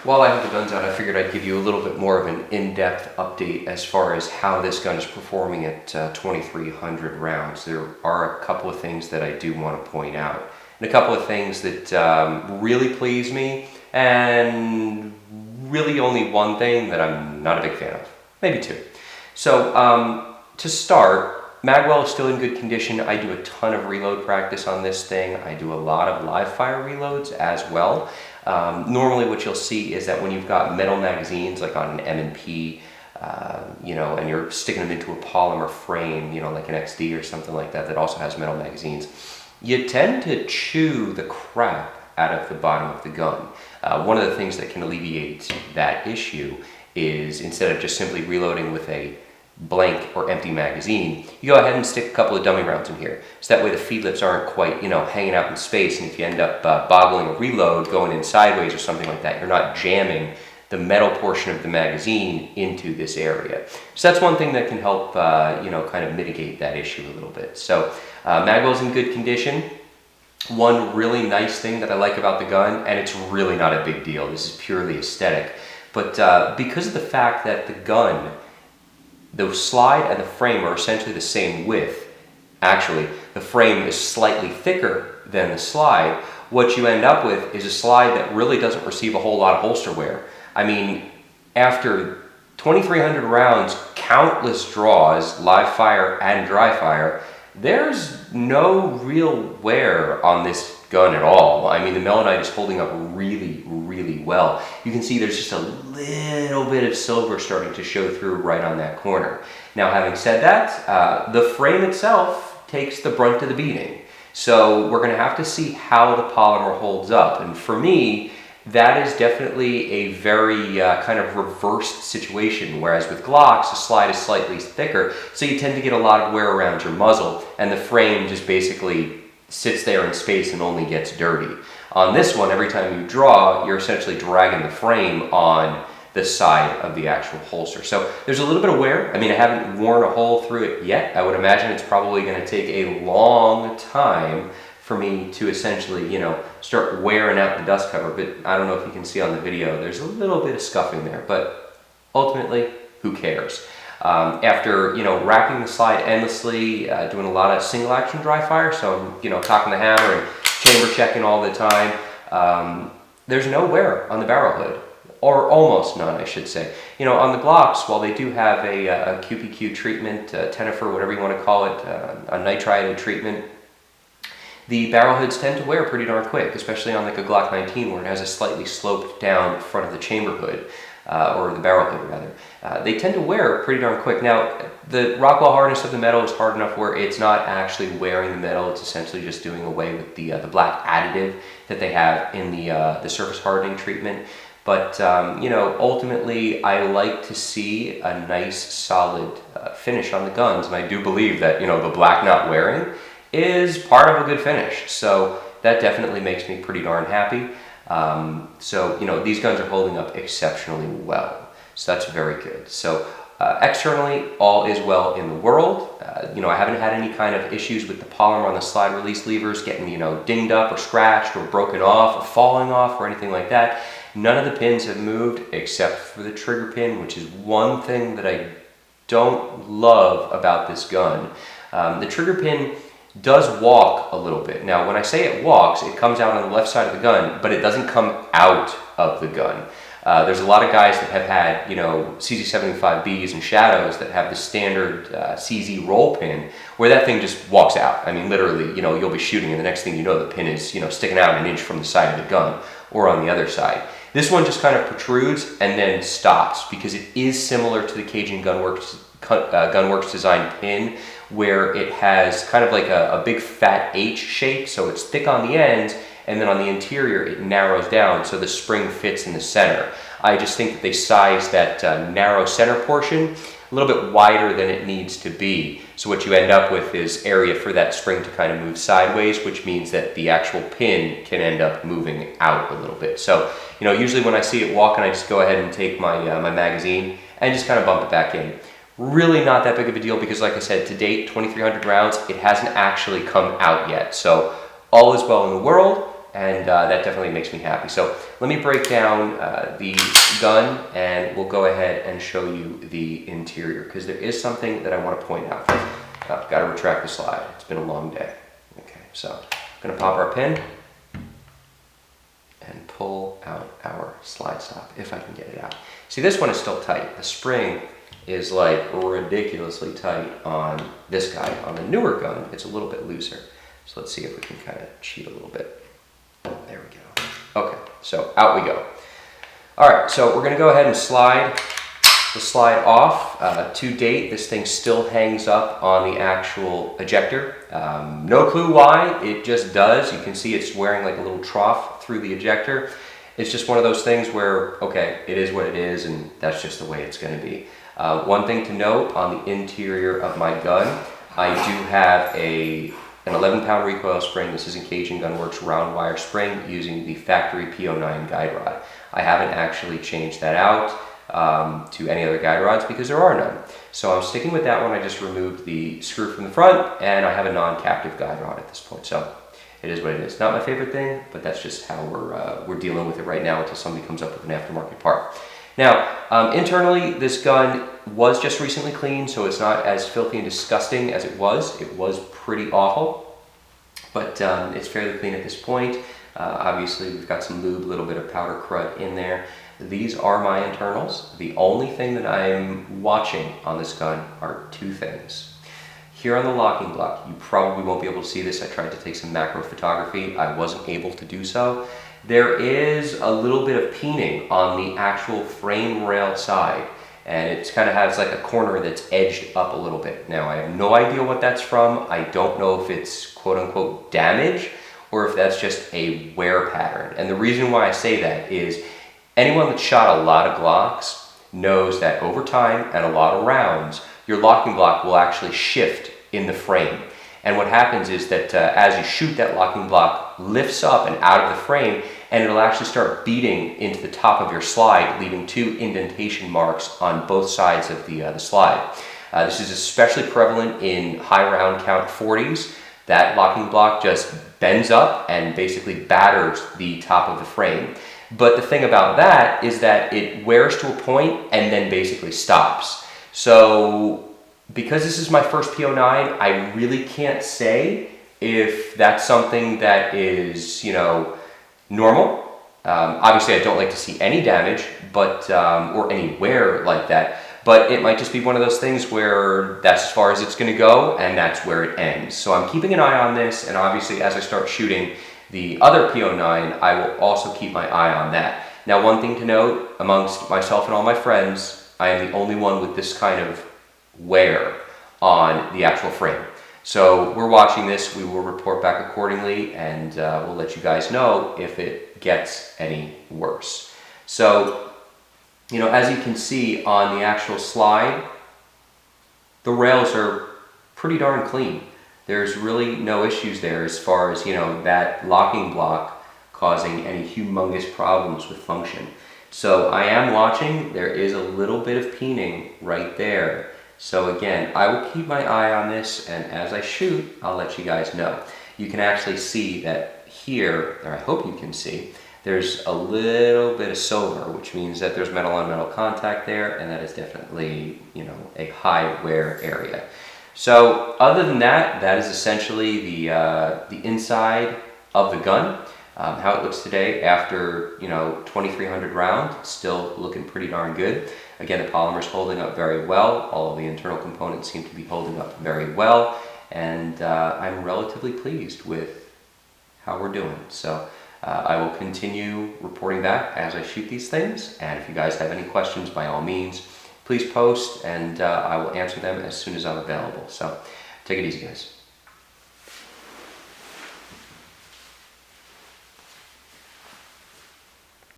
While I have the guns out, I figured I'd give you a little bit more of an in-depth update as far as how this gun is performing at 2,300 rounds. There are a couple of things that I do want to point out, and a couple of things that really please me, and really only one thing that I'm not a big fan of, maybe two. So to start, magwell is still in good condition. I do a ton of reload practice on this thing. I do a lot of live fire reloads as well. Normally what you'll see is that when you've got metal magazines like on an M&P, and you're sticking them into a polymer frame, like an XD or something like that that also has metal magazines, you tend to chew the crap out of the bottom of the gun. One of the things that can alleviate that issue is instead of just simply reloading with a blank or empty magazine, you go ahead and stick a couple of dummy rounds in here. So that way the feed lips aren't quite, hanging out in space, and if you end up boggling a reload going in sideways or something like that, you're not jamming the metal portion of the magazine into this area. So that's one thing that can help, kind of mitigate that issue a little bit. So magwell's in good condition. One really nice thing that I like about the gun, and it's really not a big deal, this is purely aesthetic, but because of the fact that the slide and the frame are essentially the same width. Actually, the frame is slightly thicker than the slide. What you end up with is a slide that really doesn't receive a whole lot of holster wear. I mean, after 2,300 rounds, countless draws, live fire and dry fire, there's no real wear on this gun at all. I mean, the melanite is holding up really, really well. You can see there's just a little bit of silver starting to show through right on that corner. Now, having said that, the frame itself takes the brunt of the beating. So we're going to have to see how the polymer holds up. And for me, that is definitely a very kind of reversed situation, whereas with Glocks, the slide is slightly thicker, so you tend to get a lot of wear around your muzzle, and the frame just basically sits there in space and only gets dirty. On this one, every time you draw, you're essentially dragging the frame on the side of the actual holster. So there's a little bit of wear. I mean, I haven't worn a hole through it yet. I would imagine it's probably going to take a long time for me to essentially, start wearing out the dust cover, but I don't know if you can see on the video, there's a little bit of scuffing there, but ultimately, who cares? After, racking the slide endlessly, doing a lot of single action dry fire, so I'm, cocking the hammer and chamber checking all the time, there's no wear on the barrel hood, or almost none, I should say. On the Glocks, while they do have a QPQ treatment, Tenifer, whatever you want to call it, a nitride treatment, the barrel hoods tend to wear pretty darn quick, especially on like a Glock 19 where it has a slightly sloped down front of the chamber hood, or the barrel hood rather. They tend to wear pretty darn quick. Now, the Rockwell hardness of the metal is hard enough where it's not actually wearing the metal, it's essentially just doing away with the black additive that they have in the surface hardening treatment. But, ultimately, I like to see a nice, solid finish on the guns, and I do believe that, the black not wearing is part of a good finish. So that definitely makes me pretty darn happy. These guns are holding up exceptionally well. So that's very good. So externally, all is well in the world. I haven't had any kind of issues with the polymer on the slide release levers getting, dinged up or scratched or broken off or falling off or anything like that. None of the pins have moved except for the trigger pin, which is one thing that I don't love about this gun. The trigger pin does walk a little bit. Now, when I say it walks, it comes out on the left side of the gun, but it doesn't come out of the gun. There's a lot of guys that have had, CZ75Bs and Shadows that have the standard CZ roll pin where that thing just walks out. I mean, literally, you'll be shooting and the next thing you know, the pin is, sticking out an inch from the side of the gun or on the other side. This one just kind of protrudes and then stops because it is similar to the Cajun Gunworks design pin, where it has kind of like a big fat H shape, so it's thick on the ends, and then on the interior it narrows down so the spring fits in the center. I just think that they size that narrow center portion a little bit wider than it needs to be. So what you end up with is area for that spring to kind of move sideways, which means that the actual pin can end up moving out a little bit. So, usually when I see it walking, I just go ahead and take my magazine and just kind of bump it back in. Really not that big of a deal because, like I said, to date, 2,300 rounds, it hasn't actually come out yet. So all is well in the world. and that definitely makes me happy. So let me break down the gun, and we'll go ahead and show you the interior, because there is something that I want to point out. Got to retract the slide. It's been a long day. Okay, so I'm going to pop our pin and pull out our slide stop, if I can get it out. See, this one is still tight. The spring is like ridiculously tight on this guy. On the newer gun, it's a little bit looser. So let's see if we can kind of cheat a little bit. There we go. Okay, so out we go. All right, so we're gonna go ahead and slide the slide off. To date, this thing still hangs up on the actual ejector. No clue why, it just does. You can see it's wearing like a little trough through the ejector. It's just one of those things where, okay, it is what it is, and that's just the way it's gonna be. One thing to note on the interior of my gun, I do have an 11-pound recoil spring. This is a Cajun Gunworks round wire spring using the factory P09 guide rod. I haven't actually changed that out to any other guide rods because there are none. So I'm sticking with that one. I just removed the screw from the front, and I have a non-captive guide rod at this point. So it is what it is. Not my favorite thing, but that's just how we're dealing with it right now until somebody comes up with an aftermarket part. Now, internally, this gun was just recently cleaned, so it's not as filthy and disgusting as it was. It was pretty awful, but it's fairly clean at this point. Obviously, we've got some lube, a little bit of powder crud in there. These are my internals. The only thing that I'm watching on this gun are two things. Here on the locking block, you probably won't be able to see this. I tried to take some macro photography. I wasn't able to do so. There is a little bit of peening on the actual frame rail side, and it kind of has like a corner that's edged up a little bit. Now, I have no idea what that's from. I don't know if it's quote-unquote damage or if that's just a wear pattern. And the reason why I say that is anyone that's shot a lot of Glocks knows that over time and a lot of rounds, your locking block will actually shift in the frame. And what happens is that as you shoot, that locking block lifts up and out of the frame, and it'll actually start beating into the top of your slide, leaving two indentation marks on both sides of the slide. This is especially prevalent in high round count 40s. That locking block just bends up and basically batters the top of the frame. But the thing about that is that it wears to a point and then basically stops. So because this is my first P09, I really can't say if that's something that is, you know, normal. Obviously, I don't like to see any damage, but or any wear like that. But it might just be one of those things where that's as far as it's going to go, and that's where it ends. So I'm keeping an eye on this, and obviously, as I start shooting the other P09, I will also keep my eye on that. Now, one thing to note, amongst myself and all my friends, I am the only one with this kind of wear on the actual frame. So we're watching this, we will report back accordingly, and we'll let you guys know if it gets any worse. So, you know, as you can see on the actual slide, the rails are pretty darn clean. There's really no issues there as far as, you know, that locking block causing any humongous problems with function. So I am watching, there is a little bit of peening right there. So again, I will keep my eye on this, and as I shoot, I'll let you guys know. You can actually see that here, or I hope you can see, there's a little bit of silver, which means that there's metal on metal contact there, and that is definitely, you know, a high wear area. So other than that, that is essentially the inside of the gun. How it looks today after, you know, 2,300 rounds, it's still looking pretty darn good. Again, the polymer is holding up very well. All of the internal components seem to be holding up very well, and I'm relatively pleased with how we're doing. So I will continue reporting back as I shoot these things, and if you guys have any questions, by all means, please post, and I will answer them as soon as I'm available. So take it easy, guys.